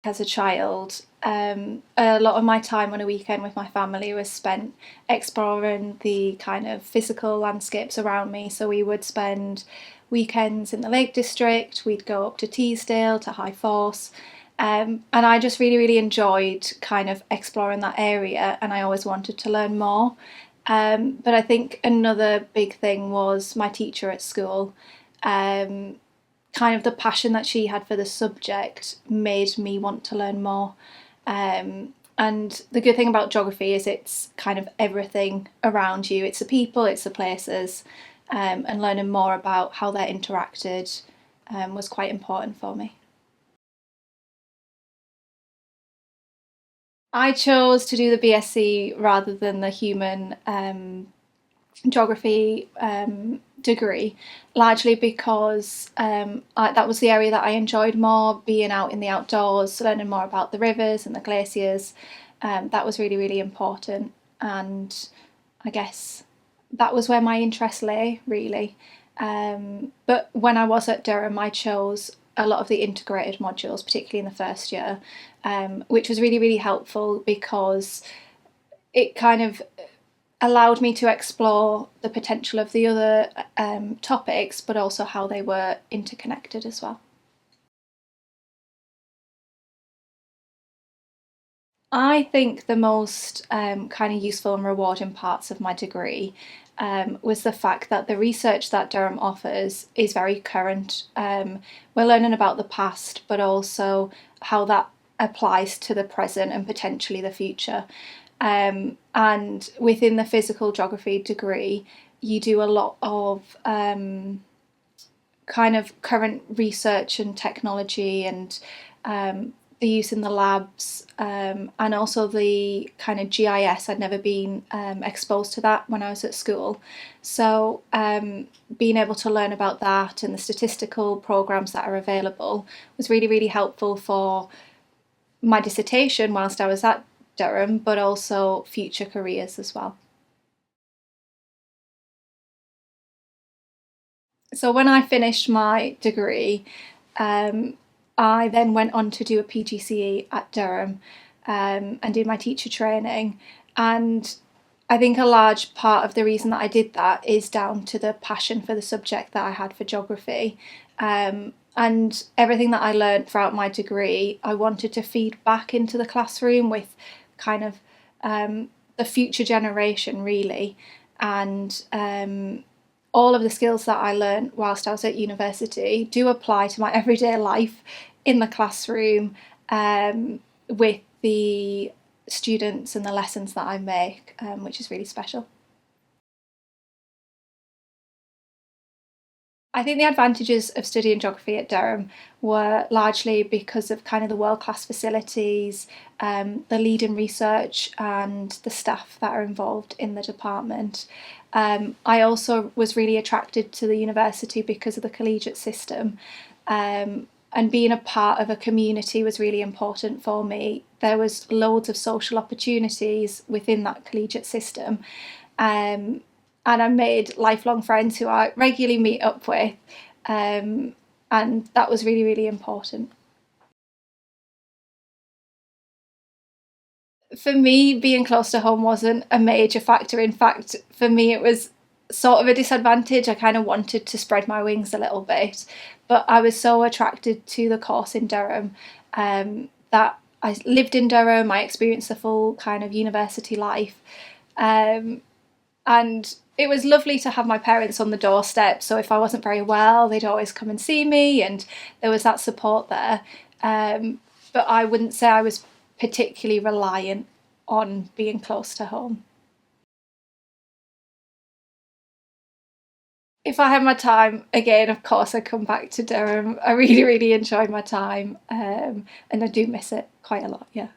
as a child, a lot of my time on a weekend with my family was spent exploring the kind of physical landscapes around me. So we would spend weekends in the Lake District, we'd go up to Teesdale, to High Force, and I just really enjoyed kind of exploring that area, and I always wanted to learn more. But I think another big thing was my teacher at school. Um, Kind of the passion that she had for the subject made me want to learn more. And the good thing about geography is it's kind of everything around you. It's the people, it's the places, and learning more about how they're interacted was quite important for me. I chose to do the BSc rather than the human geography degree, largely because that was the area that I enjoyed more, being out in the outdoors, learning more about the rivers and the glaciers. That was really important, and I guess that was where my interest lay, really. But when I was at Durham, I chose a lot of the integrated modules, particularly in the first year, which was really helpful because it kind of allowed me to explore the potential of the other topics, but also how they were interconnected as well. I think the most kind of useful and rewarding parts of my degree was the fact that the research that Durham offers is very current. We're learning about the past, but also how that applies to the present and potentially the future. And within the physical geography degree, you do a lot of kind of current research and technology, and the use in the labs, and also the kind of GIS. I'd never been exposed to that when I was at school. So being able to learn about that and the statistical programs that are available was really helpful for my dissertation whilst I was at Durham, but also future careers as well. So when I finished my degree, um, I then went on to do a PGCE at Durham, and did my teacher training. And I think a large part of the reason that I did that is down to the passion for the subject that I had for geography. And everything that I learned throughout my degree, I wanted to feed back into the classroom with kind of the future generation, really. And all of the skills that I learned whilst I was at university do apply to my everyday life in the classroom, with the students and the lessons that I make, which is really special. I think the advantages of studying geography at Durham were largely because of kind of the world class facilities, the leading research, and the staff that are involved in the department. I also was really attracted to the university because of the collegiate system. And being a part of a community was really important for me. There was loads of social opportunities within that collegiate system. Um, and I made lifelong friends who I regularly meet up with, and that was really important. For me, being close to home wasn't a major factor. In fact, for me, it was sort of a disadvantage. I kind of wanted to spread my wings a little bit, but I was so attracted to the course in Durham, that I lived in Durham. I experienced the full kind of university life, um, and it was lovely to have my parents on the doorstep. So if I wasn't very well, they'd always come and see me, and there was that support there. But I wouldn't say I was particularly reliant on being close to home. If I had my time again, of course, I'd come back to Durham. I really enjoyed my time, and I do miss it quite a lot, yeah.